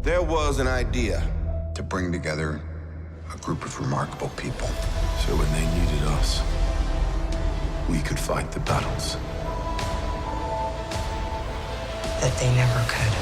There was an idea. To bring together a group of remarkable people. So when they needed us, we could fight the battles that they never could.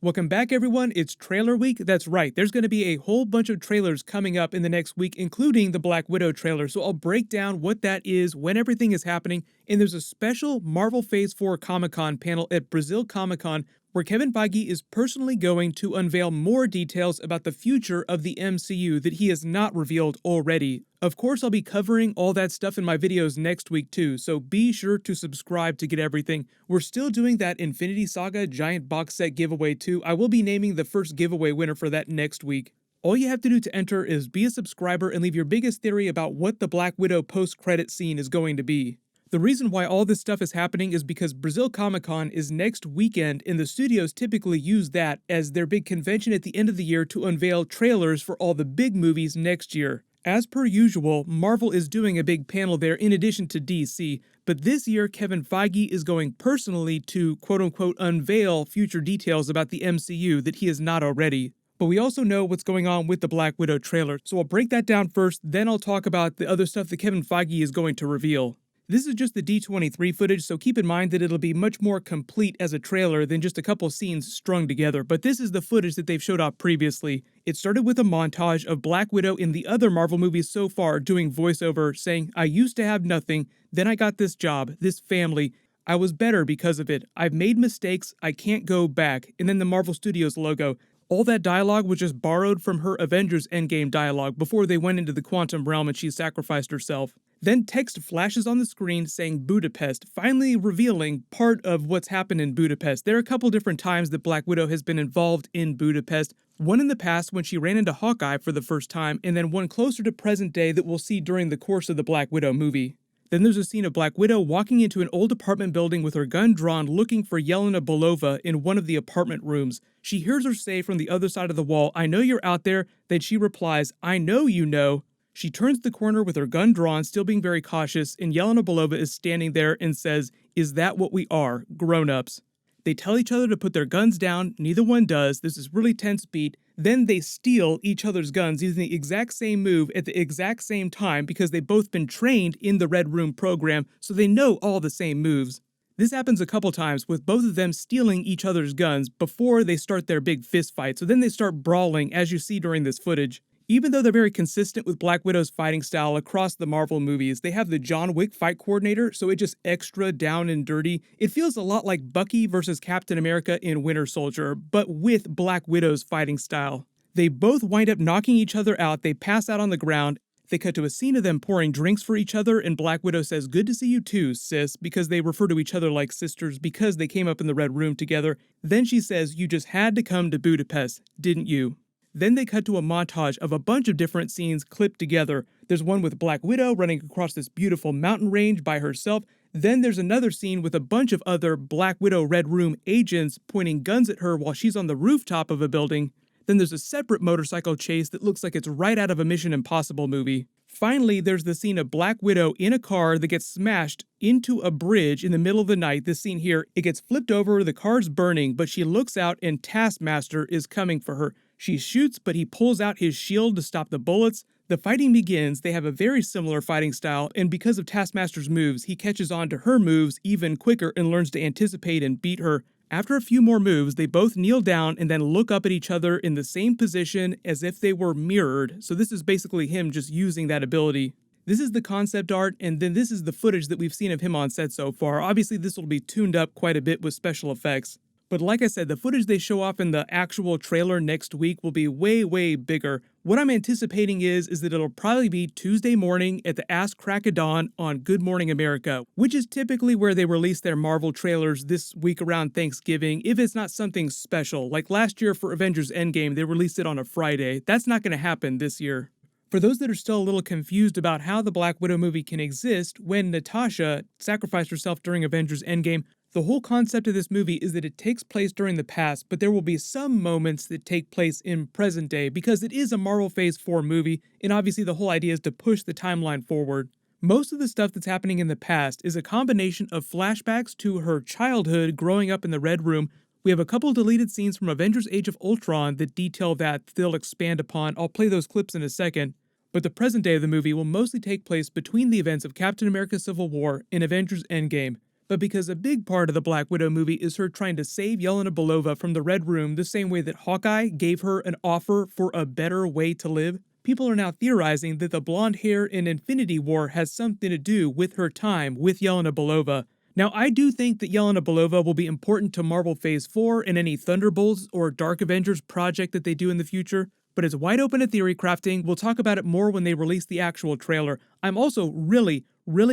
Welcome back, everyone. It's trailer week. That's right. There's going to be a whole bunch of trailers coming up in the next week, including the Black Widow trailer. So I'll break down what that is, when everything is happening, and there's a special Marvel Phase 4 Comic-Con panel at Brazil Comic-Con where Kevin Feige is personally going to unveil more details about the future of the MCU that he has not revealed already. Of course, I'll be covering all that stuff in my videos next week too, so be sure to subscribe to get everything. We're still doing that Infinity Saga giant box set giveaway too. I will be naming the first giveaway winner for that next week. All you have to do to enter is be a subscriber and leave your biggest theory about what the Black Widow post-credit scene is going to be. The reason why all this stuff is happening is because Brazil Comic-Con is next weekend, and the studios typically use that as their big convention at the end of the year to unveil trailers for all the big movies next year. As per usual, Marvel is doing a big panel there in addition to DC, but this year Kevin Feige is going personally to quote-unquote unveil future details about the MCU that he has not already. But we also know what's going on with the Black Widow trailer, so I'll break that down first, then I'll talk about the other stuff that Kevin Feige is going to reveal. This is just the D23 footage, so keep in mind that it'll be much more complete as a trailer than just a couple scenes strung together, but this is the footage that they've showed off previously. It started with a montage of Black Widow in the other Marvel movies so far doing voiceover, saying, "I used to have nothing, then I got this job, this family. I was better because of it. I've made mistakes, I can't go back." And then the Marvel Studios logo. All that dialogue was just borrowed from her Avengers Endgame dialogue before they went into the quantum realm and she sacrificed herself. Then text flashes on the screen saying Budapest, finally revealing part of what's happened in Budapest. There are a couple different times that Black Widow has been involved in Budapest. One in the past when she ran into Hawkeye for the first time, and then one closer to present day that we'll see during the course of the Black Widow movie. Then there's a scene of Black Widow walking into an old apartment building with her gun drawn looking for Yelena Belova in one of the apartment rooms. She hears her say from the other side of the wall, "I know you're out there." Then she replies, "I know you know." She turns the corner with her gun drawn, still being very cautious, and Yelena Belova is standing there and says, "Is that what we are, grown-ups?" They tell each other to put their guns down, neither one does, this is really tense beat. Then they steal each other's guns using the exact same move at the exact same time because they've both been trained in the Red Room program, so they know all the same moves. This happens a couple times with both of them stealing each other's guns before they start their big fist fight, so then they start brawling as you see during this footage. Even though they're very consistent with Black Widow's fighting style across the Marvel movies, they have the John Wick fight coordinator, so it's just extra down and dirty. It feels a lot like Bucky versus Captain America in Winter Soldier, but with Black Widow's fighting style. They both wind up knocking each other out, they pass out on the ground. They cut to a scene of them pouring drinks for each other, and Black Widow says, "Good to see you too, sis," because they refer to each other like sisters because they came up in the Red Room together. Then she says, "You just had to come to Budapest, didn't you?" Then they cut to a montage of a bunch of different scenes clipped together. There's one with Black Widow running across this beautiful mountain range by herself. Then there's another scene with a bunch of other Black Widow Red Room agents pointing guns at her while she's on the rooftop of a building. Then there's a separate motorcycle chase that looks like it's right out of a Mission Impossible movie. Finally, there's the scene of Black Widow in a car that gets smashed into a bridge in the middle of the night. This scene here, it gets flipped over, the car's burning, but she looks out and Taskmaster is coming for her. She shoots, but he pulls out his shield to stop the bullets. The fighting begins. They have a very similar fighting style, and because of Taskmaster's moves, he catches on to her moves even quicker and learns to anticipate and beat her. After a few more moves, they both kneel down and then look up at each other in the same position as if they were mirrored, so this is basically him just using that ability. This is the concept art, and then this is the footage that we've seen of him on set so far. Obviously, this will be tuned up quite a bit with special effects. But like I said, the footage they show off in the actual trailer next week will be way, way bigger. What I'm anticipating is that it'll probably be Tuesday morning at the ass crack of dawn on Good Morning America, which is typically where they release their Marvel trailers this week around Thanksgiving, if it's not something special. Like last year for Avengers Endgame, they released it on a Friday. That's not going to happen this year. For those that are still a little confused about how the Black Widow movie can exist when Natasha sacrificed herself during Avengers Endgame, the whole concept of this movie is that it takes place during the past, but there will be some moments that take place in present day because it is a Marvel Phase 4 movie, and obviously the whole idea is to push the timeline forward. Most of the stuff that's happening in the past is a combination of flashbacks to her childhood growing up in the Red Room. We have a couple deleted scenes from Avengers Age of Ultron that detail that they'll expand upon. I'll play those clips in a second. But the present day of the movie will mostly take place between the events of Captain America Civil War and Avengers Endgame. But because a big part of the Black Widow movie is her trying to save Yelena Belova from the Red Room the same way that Hawkeye gave her an offer for a better way to live, people are now theorizing that the blonde hair in Infinity War has something to do with her time with Yelena Belova. Now, I do think that Yelena Belova will be important to Marvel Phase 4 and any Thunderbolts or Dark Avengers project that they do in the future, but it's wide open to theory crafting. We'll talk about it more when they release the actual trailer. I'm also really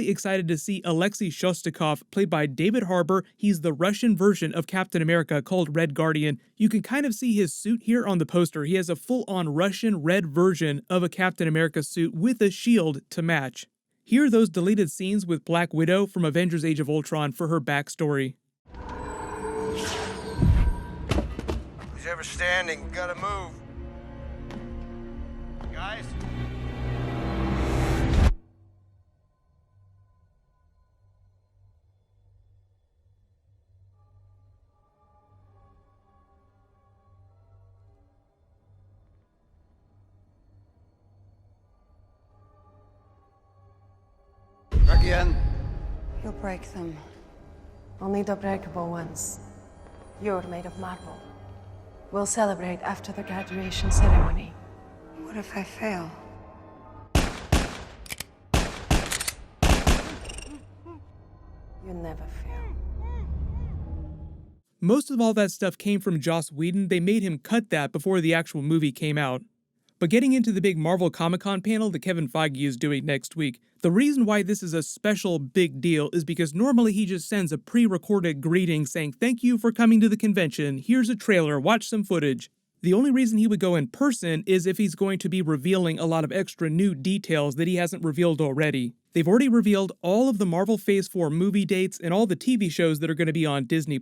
excited to see Alexei Shostakov, played by David Harbour. He's the Russian version of Captain America called Red Guardian. You can kind of see his suit here on the poster. He has a full-on Russian red version of a Captain America suit with a shield to match. Here are those deleted scenes with Black Widow from Avengers Age of Ultron for her backstory. Who's ever standing, gotta move. Guys? Again. You'll break them. Only the breakable ones. You're made of marble. We'll celebrate after the graduation ceremony. What if I fail? You never fail. Most of all that stuff came from Joss Whedon. They made him cut that before the actual movie came out. But getting into the big Marvel Comic-Con panel that Kevin Feige is doing next week, the reason why this is a special big deal is because normally he just sends a pre-recorded greeting saying, "Thank you for coming to the convention, here's a trailer, watch some footage." The only reason he would go in person is if he's going to be revealing a lot of extra new details that he hasn't revealed already. They've already revealed all of the Marvel Phase 4 movie dates and all the TV shows that are going to be on Disney+.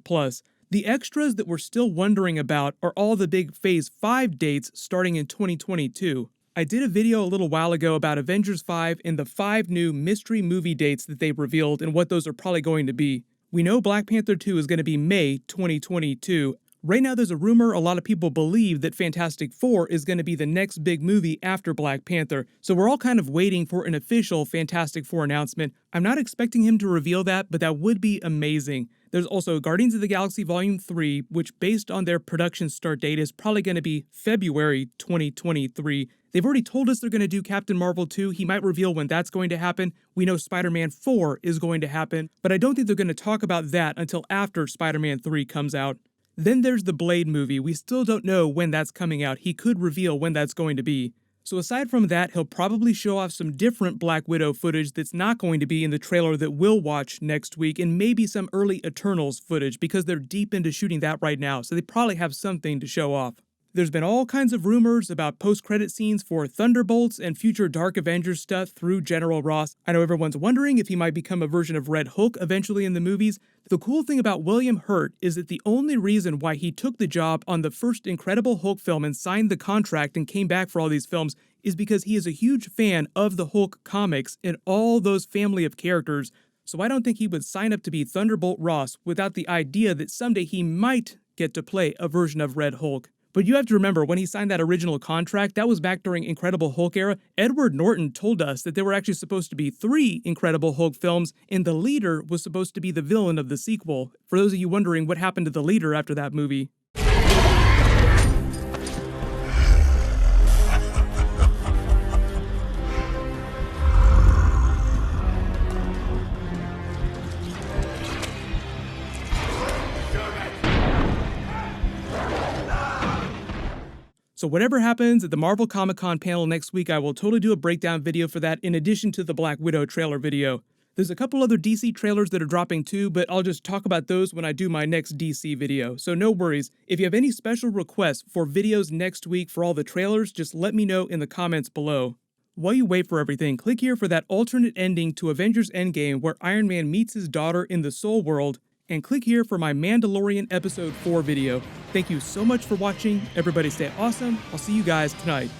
The extras that we're still wondering about are all the big Phase 5 dates starting in 2022. I did a video a little while ago about Avengers 5 and the 5 new mystery movie dates that they revealed and what those are probably going to be. We know Black Panther 2 is going to be May 2022. Right now there's a rumor a lot of people believe that Fantastic Four is going to be the next big movie after Black Panther, so we're all kind of waiting for an official Fantastic Four announcement. I'm not expecting him to reveal that, but that would be amazing. There's also Guardians of the Galaxy Volume 3, which based on their production start date is probably going to be February 2023. They've already told us they're going to do Captain Marvel 2. He might reveal when that's going to happen. We know Spider-Man 4 is going to happen, but I don't think they're going to talk about that until after Spider-Man 3 comes out. Then there's the Blade movie. We still don't know when that's coming out. He could reveal when that's going to be. So aside from that, he'll probably show off some different Black Widow footage that's not going to be in the trailer that we'll watch next week, and maybe some early Eternals footage because they're deep into shooting that right now, so they probably have something to show off. There's been all kinds of rumors about post-credit scenes for Thunderbolts and future Dark Avengers stuff through General Ross. I know everyone's wondering if he might become a version of Red Hulk eventually in the movies. The cool thing about William Hurt is that the only reason why he took the job on the first Incredible Hulk film and signed the contract and came back for all these films is because he is a huge fan of the Hulk comics and all those family of characters. So I don't think he would sign up to be Thunderbolt Ross without the idea that someday he might get to play a version of Red Hulk. But you have to remember, when he signed that original contract, that was back during Incredible Hulk era. Edward Norton told us that there were actually supposed to be 3 Incredible Hulk films, and the leader was supposed to be the villain of the sequel. For those of you wondering what happened to the leader after that movie. So whatever happens at the Marvel Comic-Con panel next week, I will totally do a breakdown video for that in addition to the Black Widow trailer video. There's a couple other DC trailers that are dropping too, but I'll just talk about those when I do my next DC video, so no worries. If you have any special requests for videos next week for all the trailers, just let me know in the comments below. While you wait for everything, click here for that alternate ending to Avengers Endgame where Iron Man meets his daughter in the Soul World, and click here for my Mandalorian Episode 4 video. Thank you so much for watching. Everybody stay awesome. I'll see you guys tonight.